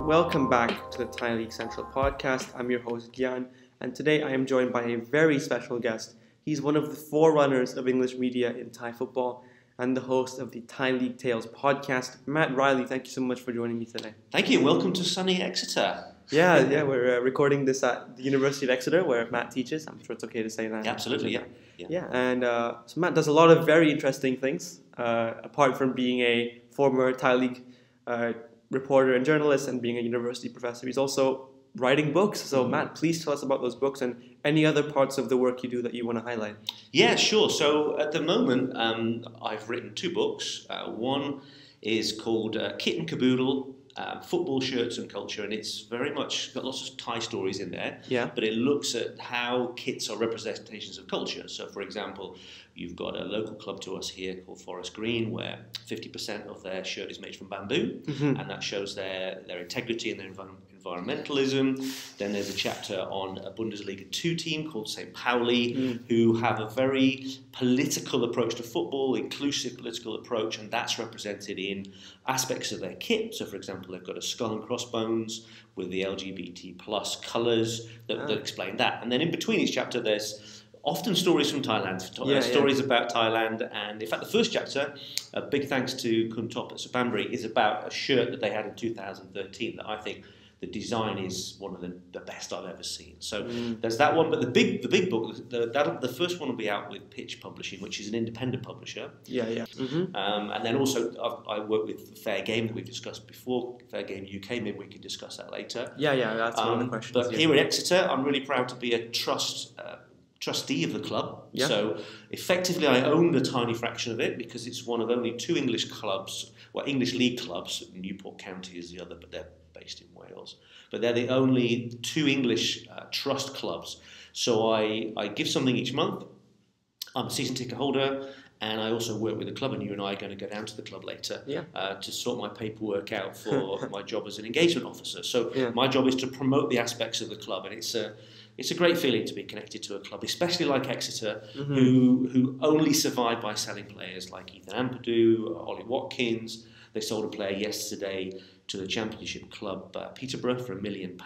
Welcome back to the Thai League Central podcast. I'm your host Gyan, and today I am joined by a very special guest. He's one of the forerunners of English media in Thai football and the host of the Thai League Tales podcast. Matt Riley, thank you so much for joining me today. Thank you. Welcome to sunny Exeter. Yeah, we're recording this at the University of Exeter where Matt teaches. I'm sure it's okay to say that. Yeah, absolutely, yeah. Yeah, and so Matt does a lot of very interesting things, apart from being a former Thai League reporter and journalist and being a university professor. He's also writing books. So Matt, please tell us about those books and any other parts of the work you do that you want to highlight. Yeah, sure. So at the moment, I've written two books. One is called Kit and Caboodle, Football, Shirts and Culture, and it's very much got lots of Thai stories in there. Yeah. But it looks at how kits are representations of culture. So, for example, you've got a local club to us here called Forest Green, where 50% of their shirt is made from bamboo, and that shows their integrity and their environmentalism. Then there's a chapter on a Bundesliga 2 team called St. Pauli, who have a very political approach to football, inclusive political approach, and that's represented in aspects of their kit. So, for example, they've got a skull and crossbones with the LGBT plus colours that explain that. And then in between each chapter, there's often stories from Thailand, stories about Thailand. And in fact, the first chapter, a big thanks to Kuntop at Subambury, is about a shirt that they had in 2013 that I think the design is one of the best I've ever seen. So there's that one, but the big book, the first one will be out with Pitch Publishing, which is an independent publisher. And then also I work with Fair Game that we've discussed before, Fair Game UK. Maybe we can discuss that later. That's one of the questions. But here at Exeter, I'm really proud to be a trustee of the club. Yeah. So effectively, I own a tiny fraction of it because it's one of only two English clubs, English league clubs. Newport County is the other, but they're based in Wales. But they're the only two English trust clubs. So I give something each month. I'm a season ticket holder, and I also work with the club, and you and I are going to go down to the club later to sort my paperwork out for my job as an engagement officer. So my job is to promote the aspects of the club, and it's a great feeling to be connected to a club, especially like Exeter, who only survive by selling players like Ethan Ampadu, Ollie Watkins. They sold a player yesterday to the Championship club, Peterborough, for £1 million.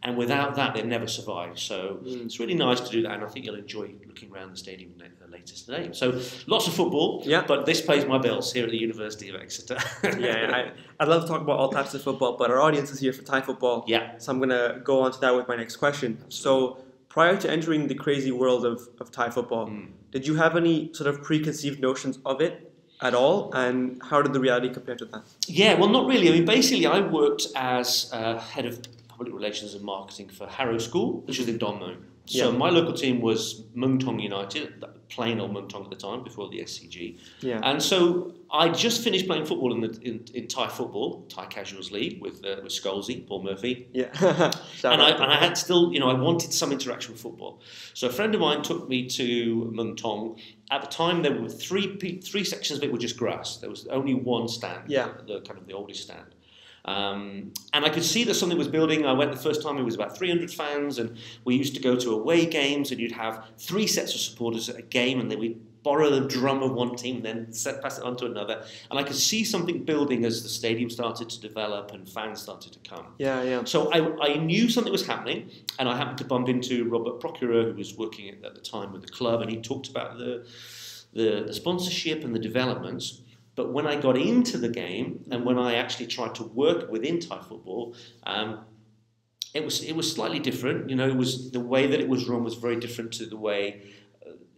And without that, they'd never survive. So it's really nice to do that, and I think you'll enjoy looking around the stadium later today. So lots of football, but this pays my bills here at the University of Exeter. I'd love to talk about all types of football, but our audience is here for Thai football. Yeah. So I'm going to go on to that with my next question. So prior to entering the crazy world of Thai football, did you have any sort of preconceived notions of it at all, and how did the reality compare to that? Yeah, well, not really. I mean, basically, I worked as head of public relations and marketing for Harrow School, which was in Don Mueang. So my local team was Mueang Thong United, plain old Mueang Thong at the time, before the SCG. Yeah. And so I just finished playing football in Thai football, Thai Casuals League with Scholesy, Paul Murphy. Yeah. and I had still, I wanted some interaction with football. So a friend of mine took me to Mueang Thong. At the time, there were three sections of it were just grass. There was only one stand, the kind of the oldest stand. And I could see that something was building. I went the first time, it was about 300 fans, and we used to go to away games, and you'd have three sets of supporters at a game, and then we'd borrow the drum of one team, then pass it on to another. And I could see something building as the stadium started to develop and fans started to come. So I knew something was happening, and I happened to bump into Robert Procureur, who was working at the time with the club, and he talked about the sponsorship and the developments. But when I got into the game, and when I actually tried to work within Thai football, it was slightly different. It was the way that it was run was very different to the way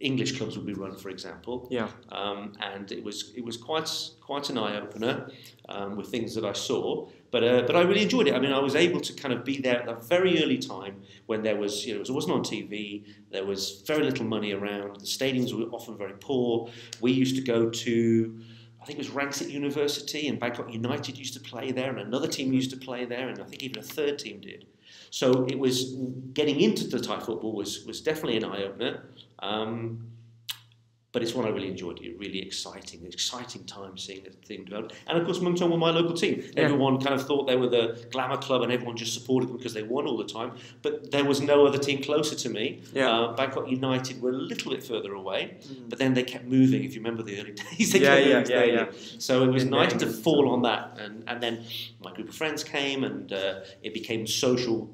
English clubs would be run, for example. And it was quite an eye opener with things that I saw. But I really enjoyed it. I mean, I was able to kind of be there at a very early time when there was, it wasn't on TV. There was very little money around. The stadiums were often very poor. We used to go to, I think it was Rangsit University, and Bangkok United used to play there, and another team used to play there, and I think even a third team did. So it was getting into the Thai football was definitely an eye opener. But it's one I really enjoyed. It really exciting time seeing the thing develop. And of course, Muangthong were my local team. Yeah. Everyone kind of thought they were the glamour club, and everyone just supported them because they won all the time. But there was no other team closer to me. Yeah. Bangkok United were a little bit further away, but then they kept moving. If you remember the early days, they kept moving daily. So it was nice to fall on that. And then my group of friends came, and it became social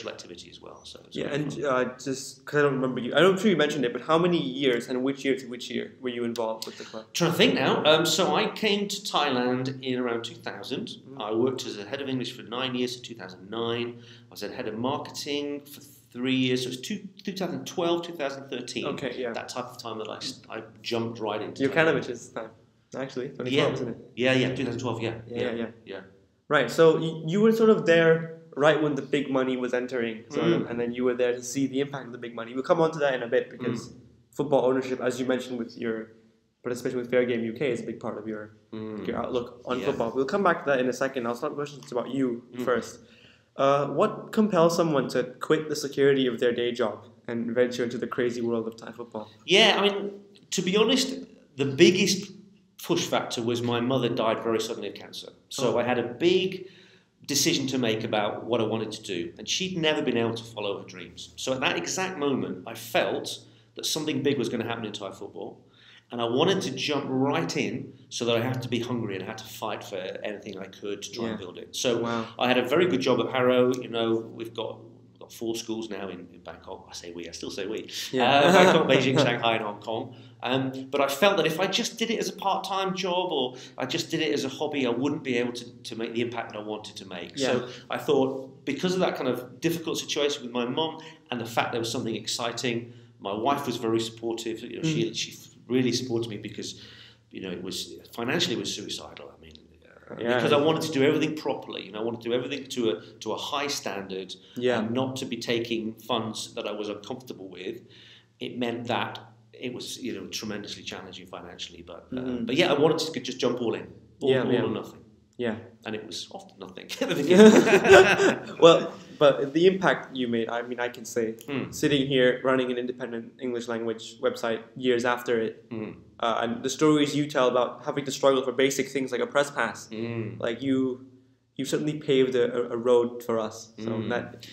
activity as well. So just because I don't remember you, I'm sure you mentioned it, but how many years and which year to which year were you involved with the club? Trying to think now. So I came to Thailand in around 2000. I worked as a head of English for 9 years to 2009. I was a head of marketing for 3 years. So it was 2012, 2013. Okay, yeah. That type of time that I jumped right into. Jokanovich's time, actually. 2012, isn't it? Yeah, 2012. Yeah. Right. So you were sort of there right when the big money was entering, and then you were there to see the impact of the big money. We'll come on to that in a bit because football ownership, as you mentioned with your participation with Fair Game UK, is a big part of your outlook on football. We'll come back to that in a second. I'll start questions about you first. What compels someone to quit the security of their day job and venture into the crazy world of Thai football? Yeah, I mean, to be honest, the biggest push factor was my mother died very suddenly of cancer. So I had a big decision to make about what I wanted to do, and she'd never been able to follow her dreams. So at that exact moment, I felt that something big was going to happen in Thai football, and I wanted to jump right in so that I had to be hungry and I had to fight for anything I could to try and build it. So I had a very good job at Harrow. You know, we've got 4 schools now in Bangkok. I still say we. Bangkok, Beijing, Shanghai, and Hong Kong. But I felt that if I just did it as a part-time job or I just did it as a hobby, I wouldn't be able to make the impact that I wanted to make. Yeah. So I thought, because of that kind of difficult situation with my mum and the fact there was something exciting, my wife was very supportive. You know, she really supported me because, you know, it was financially it was suicidal. I mean, because I wanted to do everything properly. You know, I wanted to do everything to a high standard, and not to be taking funds that I was uncomfortable with. It meant that it was, you know, tremendously challenging financially. But yeah, I wanted to just jump all in, all or nothing. Yeah, and it was often nothing at the beginning. Well, but the impact you made, I mean, I can say, sitting here running an independent English language website years after it, and the stories you tell about having to struggle for basic things like a press pass, like you certainly paved a road for us. So that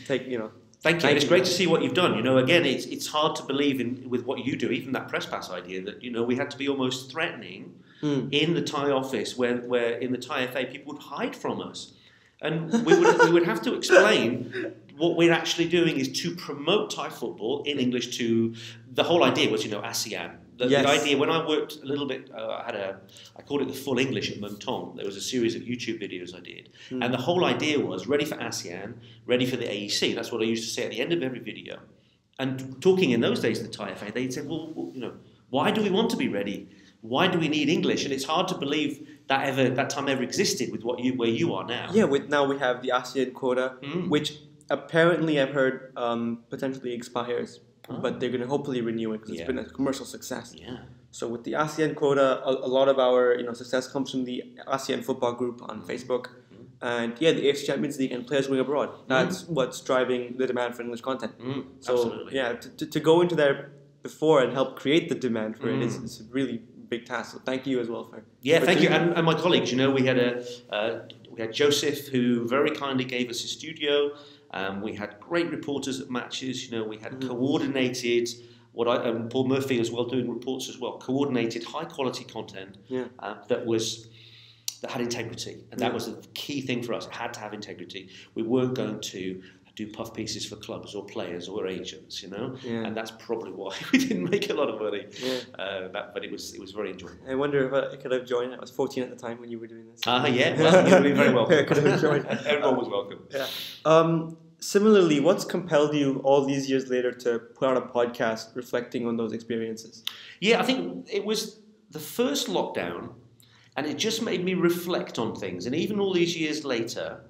Thank you. It's great to see what you've done. You know, again, it's hard to believe with what you do, even that press pass idea that, you know, we had to be almost threatening in the Thai office where in the Thai FA people would hide from us. And we would have to explain what we're actually doing is to promote Thai football in English to... The whole idea was, you know, ASEAN. The idea, when I worked a little bit, I called it the full English at Muangthong. There was a series of YouTube videos I did. And the whole idea was ready for ASEAN, ready for the AEC. That's what I used to say at the end of every video. And talking in those days to the Thai FA, they'd say, well, you know, why do we want to be ready? Why do we need English? And it's hard to believe that time ever existed with where you are now. Yeah, now we have the ASEAN quota, which apparently I've heard potentially expires. But they're going to hopefully renew it because it's been a commercial success. Yeah. So with the ASEAN quota, a lot of our success comes from the ASEAN football group on Facebook, and the AFC Champions League and players going abroad. That's what's driving the demand for English content. So absolutely. To go into there before and help create the demand for it is a really big task. So thank you as well for thank you and my colleagues. You know, we had Joseph, who very kindly gave us his studio. We had great reporters at matches. You know, we had coordinated Paul Murphy as well doing reports as well. Coordinated high quality content that had integrity, and that was the key thing for us. It had to have integrity. We weren't going to do puff pieces for clubs or players or agents, you know, and that's probably why we didn't make a lot of money. But it was very enjoyable. I wonder if I could have joined. I was 14 at the time when you were doing this. Well, you'd be very welcome. I could have joined. Everyone was welcome. Similarly, what's compelled you all these years later to put out a podcast reflecting on those experiences? Yeah, I think it was the first lockdown, and it just made me reflect on things. And even all these years later,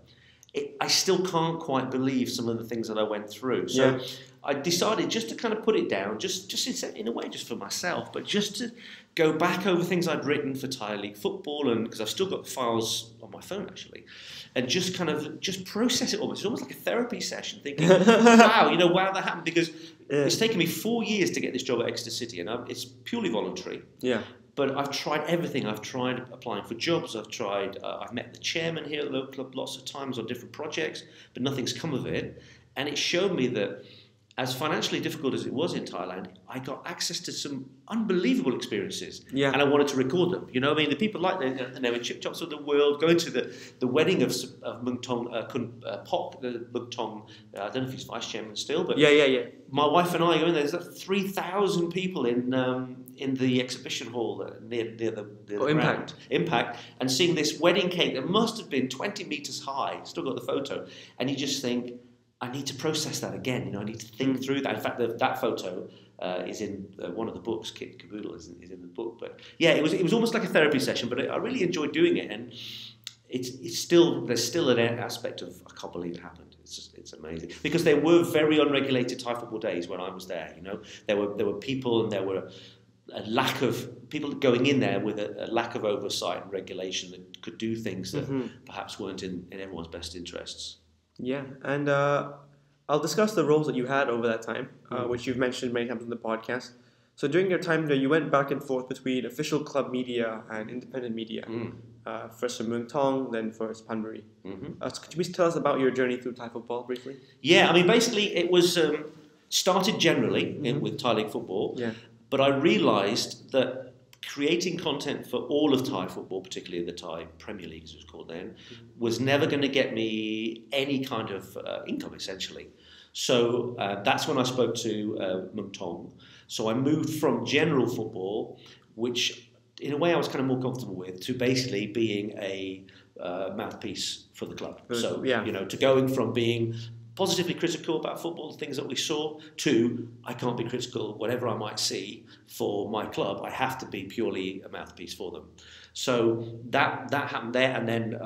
I still can't quite believe some of the things that I went through. So I decided just to kind of put it down, just in a way, just for myself, but just to go back over things I'd written for Thai League football, and because I've still got the files on my phone actually, and just kind of just process it almost. It's almost like a therapy session, thinking, wow, that happened, because it's taken me 4 years to get this job at Exeter City, and it's purely voluntary. Yeah. But I've tried everything. I've tried applying for jobs. I've met the chairman here at the local club lots of times on different projects, but nothing's come of it. And it showed me that, as financially difficult as it was in Thailand, I got access to some unbelievable experiences. Yeah. And I wanted to record them. You know what I mean? The people like the Chip Chops of the world, going to the wedding of Mung Tong, Pok, Mung Tong, I don't know if he's vice chairman still, but yeah. My wife and I go in there. There's like 3,000 people in the exhibition hall near the ground, Impact, and seeing this wedding cake that must have been 20 meters high. Still got the photo, and you just think, I need to process that again. You know, I need to think through that. In fact, that photo is in one of the books. Kit Caboodle is in the book. But yeah, it was almost like a therapy session. But I really enjoyed doing it, and there's still an aspect of, I can't believe it happened. It's amazing, because there were very unregulated Thai football days when I was there. You know, there were people, and there were a lack of people going in there with a lack of oversight and regulation that could do things that perhaps weren't in everyone's best interests. Yeah, and I'll discuss the roles that you had over that time, which you've mentioned many times in the podcast. So during your time there, you went back and forth between official club media and independent media. First for Muang Thong, then for Suphanburi. So could you please tell us about your journey through Thai football briefly? Yeah, I mean, basically it was started generally with Thai League football, but I realised that creating content for all of Thai football, particularly the Thai Premier League, as it was called then, was never going to get me any kind of income, essentially. So that's when I spoke to Muang Thong. So I moved from general football, which in a way I was kind of more comfortable with, to basically being a mouthpiece for the club. So, you know, to going from being positively critical about football, things that we saw, to I can't be critical, whatever I might see for my club, I have to be purely a mouthpiece for them. So that happened there, and then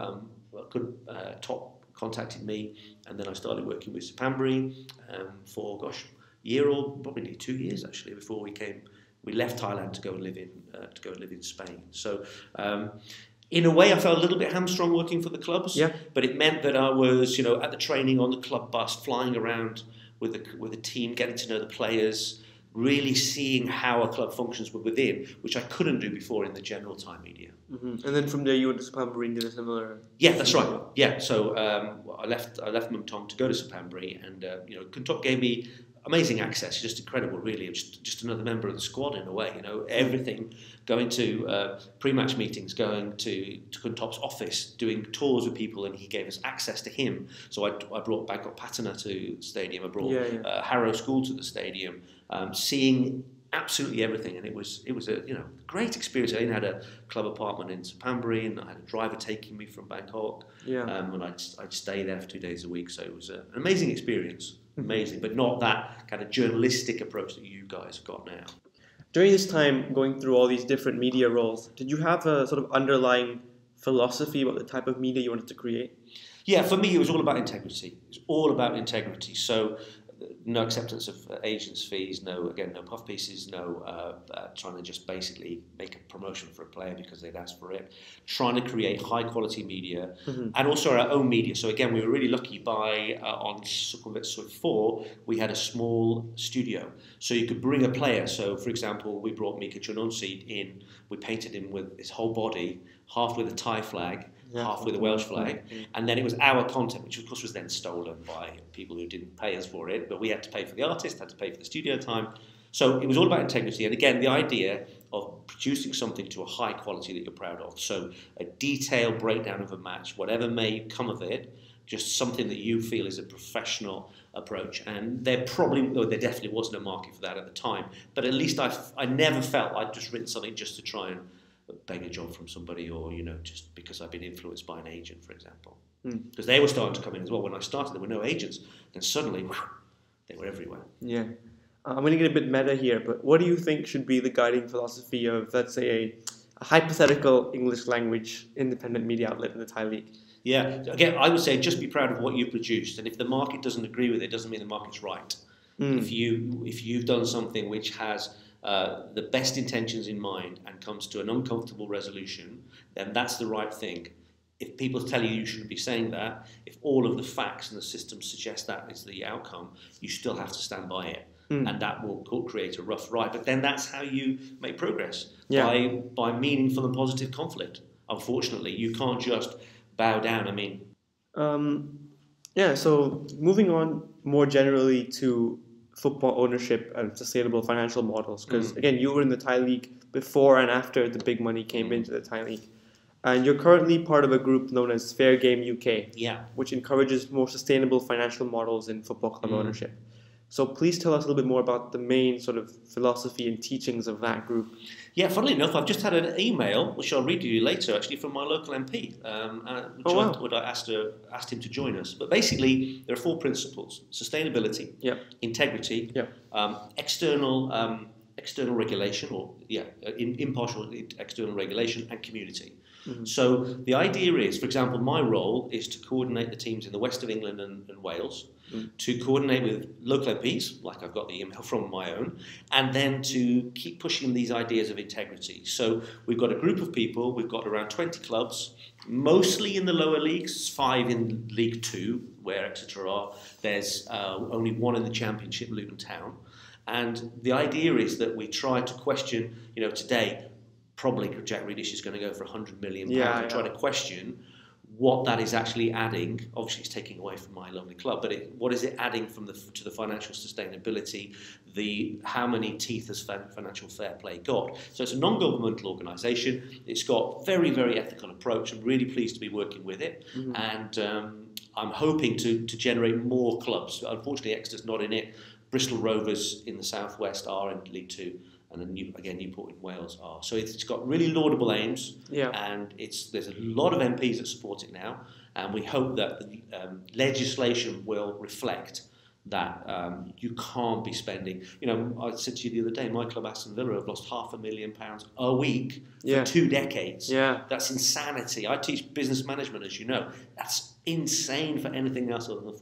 Top contacted me, and then I started working with Suphanburi for, a year or probably nearly 2 years actually before we left Thailand to go and live in Spain. So in a way, I felt a little bit hamstrung working for the clubs, but it meant that I was, you know, at the training on the club bus, flying around with the team, getting to know the players, really seeing how a club functions within, which I couldn't do before in the general Thai media. And then from there, you went to Suphanburi and did a similar. Yeah, that's right. Yeah, so I left Muang Thong to go to Suphanburi, and you know, Kuntop gave me amazing access, just incredible, really. Just another member of the squad in a way, you know, everything, going to pre-match meetings, going to Kuntop's office, doing tours with people, and he gave us access to him. So I brought Bangkok Patana to the stadium, I brought Harrow School to the stadium, seeing absolutely everything, and it was a great experience. I even had a club apartment in Suphanburi, and I had a driver taking me from Bangkok, and I'd stay there for 2 days a week. So it was an amazing experience. Amazing, but not that kind of journalistic approach that you guys have got now. During this time, going through all these different media roles, did you have a sort of underlying philosophy about the type of media you wanted to create? Yeah, for me, it was all about integrity. It was all about integrity. So no acceptance of agents' fees, no puff pieces, no trying to just basically make a promotion for a player because they'd asked for it, trying to create high quality media, and also our own media. So again, we were really lucky on Sukhumvit Sud 4, we had a small studio. So you could bring a player. So for example, we brought Mika Chunonsi in, we painted him with his whole body, half with a Thai flag, half with a Welsh flag, and then it was our content, which of course was then stolen by people who didn't pay us for it, but we had to pay for the artist, had to pay for the studio time. So it was all about integrity, and again, the idea of producing something to a high quality that you're proud of. So a detailed breakdown of a match, whatever may come of it, just something that you feel is a professional approach. And there definitely wasn't a market for that at the time, but at least I never felt I'd just written something just to try and beg a job from somebody, or just because I've been influenced by an agent, for example. Because they were starting to come in as well. When I started, there were no agents. Then suddenly, they were everywhere. Yeah. I'm going to get a bit meta here, but what do you think should be the guiding philosophy of, let's say, a hypothetical English language independent media outlet in the Thai League? Yeah, again, I would say just be proud of what you've produced, and if the market doesn't agree with it, doesn't mean the market's right. If you've done something which has the best intentions in mind and comes to an uncomfortable resolution, then that's the right thing. If people tell you shouldn't be saying that, if all of the facts and the system suggest that is the outcome, you still have to stand by it. And that will create a rough ride. But then that's how you make progress, by meaningful and positive conflict. Unfortunately, you can't just bow down. I mean... so moving on more generally to football ownership and sustainable financial models, because again, you were in the Thai League before and after the big money came into the Thai League. And you're currently part of a group known as Fair Game UK, which encourages more sustainable financial models in football club ownership. So please tell us a little bit more about the main sort of philosophy and teachings of that group. Yeah, funnily enough, I've just had an email, which I'll read to you later, actually, from my local MP, which I asked him to join us. But basically, there are 4 principles: sustainability, integrity, external regulation, impartial external regulation, and community. So the idea is, for example, my role is to coordinate the teams in the west of England and Wales, to coordinate with local MPs, like I've got the email from my own, and then to keep pushing these ideas of integrity. So we've got a group of people, we've got around 20 clubs, mostly in the lower leagues, 5 in League 2, where Exeter are. There's only 1 in the Championship, Luton Town. And the idea is that we try to question, today, probably Jack Grealish is going to go for £100 million. And try to question what that is actually adding. Obviously, it's taking away from my lovely club, but what is it adding to the financial sustainability? How many teeth has financial fair play got? So it's a non-governmental organisation. It's got very, very ethical approach. I'm really pleased to be working with it, and I'm hoping to generate more clubs. Unfortunately, Exeter's not in it. Bristol Rovers in the southwest are in League 2. And then Newport in Wales are. So it's got really laudable aims, and there's a lot of MPs that support it now, and we hope that the legislation will reflect that you can't be spending. I said to you the other day, my club Aston Villa have lost £500,000 a week for 2 decades. That's insanity. I teach business management, as you know. That's insane for anything else other than